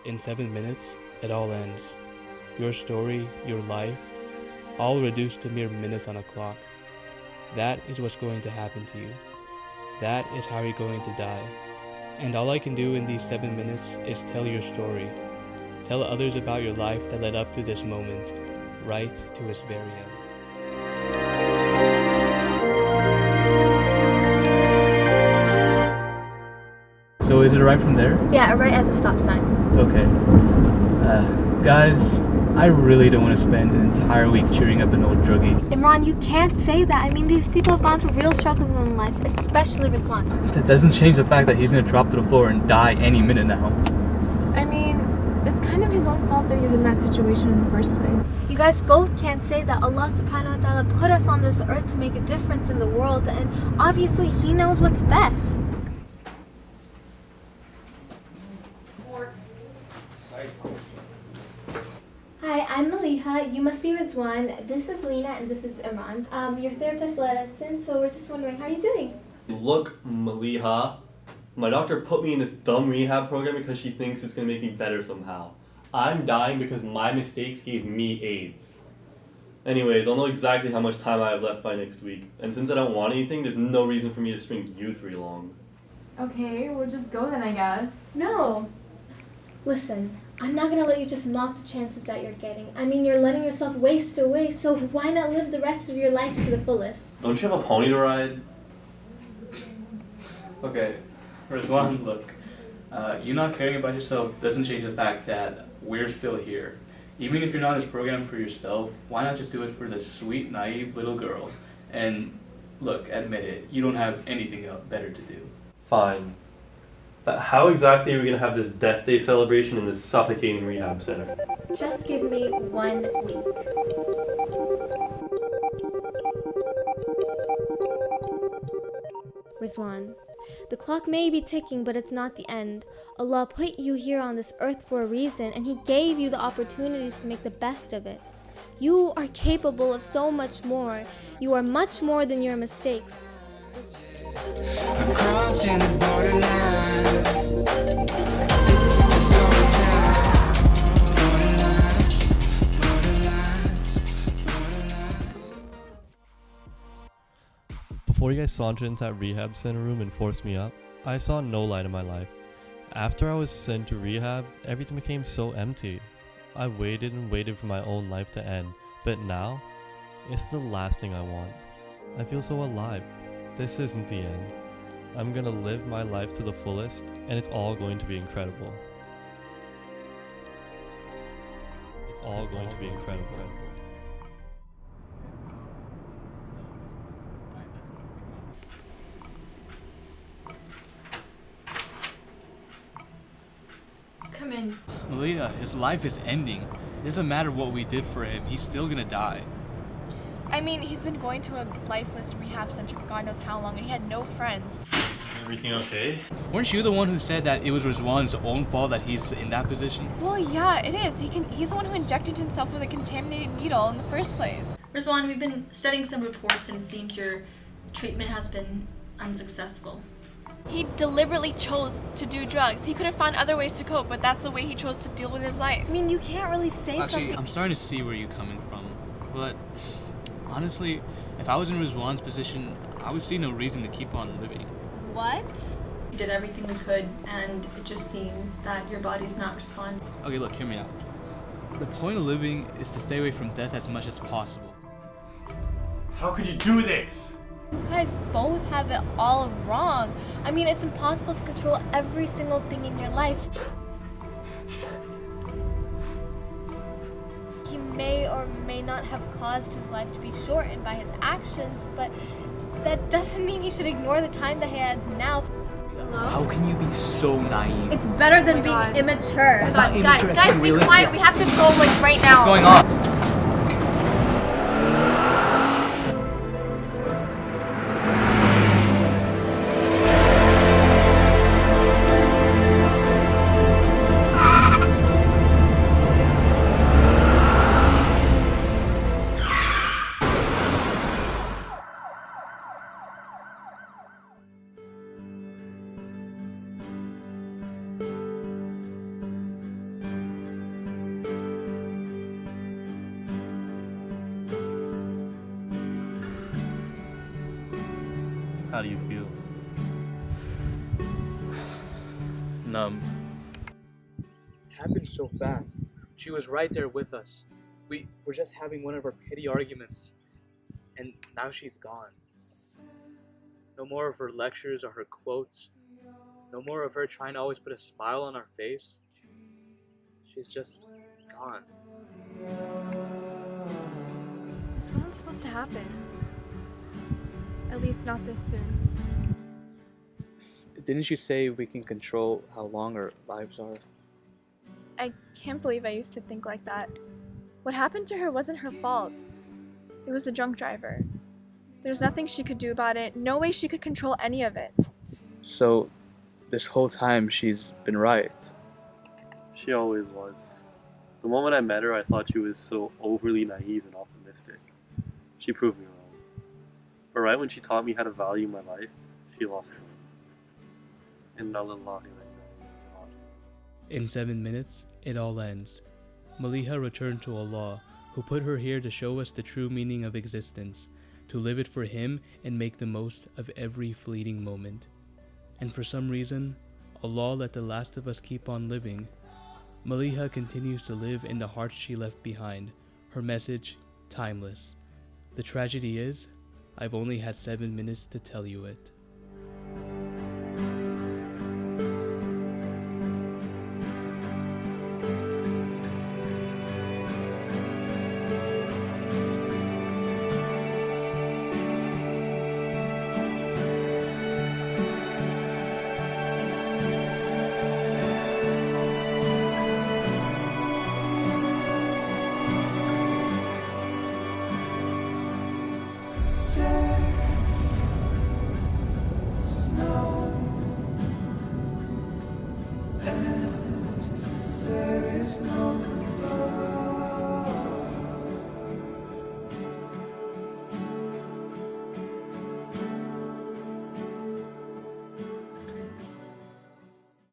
In 7 minutes, it all ends. Your story, your life, all reduced to mere minutes on a clock. That is what's going to happen to you. That is how you're going to die. And all I can do in these 7 minutes is tell your story. Tell others about your life that led up to this moment, right to its very end. So is it right from there? Yeah, right at the stop sign. Okay. Guys, I really don't want to spend an entire week cheering up an old druggie. Imran, you can't say that. I mean, these people have gone through real struggles in life, especially Rizwan. That doesn't change the fact that he's gonna drop to the floor and die any minute now. I mean, it's kind of his own fault that he's in that situation in the first place. You guys both can't say that Allah subhanahu wa ta'ala put us on this earth to make a difference in the world, and obviously He knows what's best. Hi, I'm Maliha. You must be Rizwan. This is Lena and this is Imran. Your therapist let us in, so we're just wondering how you're doing. Look, Maliha, my doctor put me in this dumb rehab program because she thinks it's gonna make me better somehow. I'm dying because my mistakes gave me AIDS. Anyways, I'll know exactly how much time I have left by next week. And since I don't want anything, there's no reason for me to string you three along. Okay, we'll just go then, I guess. No. Listen, I'm not gonna let you just mock the chances that you're getting. I mean, you're letting yourself waste away, so why not live the rest of your life to the fullest? Don't you have a pony to ride? Okay, Rizwan, look, you not caring about yourself doesn't change the fact that we're still here. Even if you're not as programmed for yourself, why not just do it for the sweet, naive little girl? And look, admit it, you don't have anything better to do. Fine. But how exactly are we gonna have this Death Day celebration in this suffocating rehab center? Just give me 1 week. Rizwan, the clock may be ticking, but it's not the end. Allah put you here on this earth for a reason, and He gave you the opportunities to make the best of it. You are capable of so much more. You are much more than your mistakes. Crossing the borderlines. It's all the time. Borderlines. Before you guys sauntered into that rehab center room and forced me up, I saw no light in my life. After I was sent to rehab, everything became so empty. I waited and waited for my own life to end, but now, it's the last thing I want. I feel so alive. This isn't the end. I'm gonna live my life to the fullest, and it's all going to be incredible. It's all going to be incredible. Come in. Malia, his life is ending. It doesn't matter what we did for him, he's still gonna die. I mean, he's been going to a lifeless rehab center for God knows how long, and he had no friends. Everything okay? Weren't you the one who said that it was Rizwan's own fault that he's in that position? Well, yeah, it is. He's the one who injected himself with a contaminated needle in the first place. Rizwan, we've been studying some reports and it seems your treatment has been unsuccessful. He deliberately chose to do drugs. He could have found other ways to cope, but that's the way he chose to deal with his life. I mean, you can't really say Actually, something. I'm starting to see where you're coming from, but honestly, if I was in Rizwan's position, I would see no reason to keep on living. What? We did everything we could and it just seems that your body's not responding. Okay, look, hear me out. The point of living is to stay away from death as much as possible. How could you do this? You guys both have it all wrong. I mean, it's impossible to control every single thing in your life. He may or may not have caused his life to be shortened by his actions, but that doesn't mean he should ignore the time that he has now. How can you be so naive? It's better than Oh my being God. immature. That's not Guys, immature, that's guys, be unrealistic. quiet. We have to go, like, right now. What's going on? How do you feel? Numb. It happened so fast. She was right there with us. We were just having one of our petty arguments, and now she's gone. No more of her lectures or her quotes. No more of her trying to always put a smile on our face. She's just gone. This wasn't supposed to happen. At least not this soon. Didn't you say we can control how long our lives are? I can't believe I used to think like that. What happened to her wasn't her fault. It was the drunk driver. There's nothing she could do about it. No way she could control any of it. So, this whole time she's been right. She always was. The moment I met her, I thought she was so overly naive and optimistic. She proved me wrong. But right when she taught me how to value my life, she lost her. Inna lillahi wa inna ilaihi raji'un. In 7 minutes, it all ends. Maliha returned to Allah, who put her here to show us the true meaning of existence, to live it for Him and make the most of every fleeting moment. And for some reason, Allah let the last of us keep on living. Maliha continues to live in the hearts she left behind, her message timeless. The tragedy is, I've only had 7 minutes to tell you it. There is no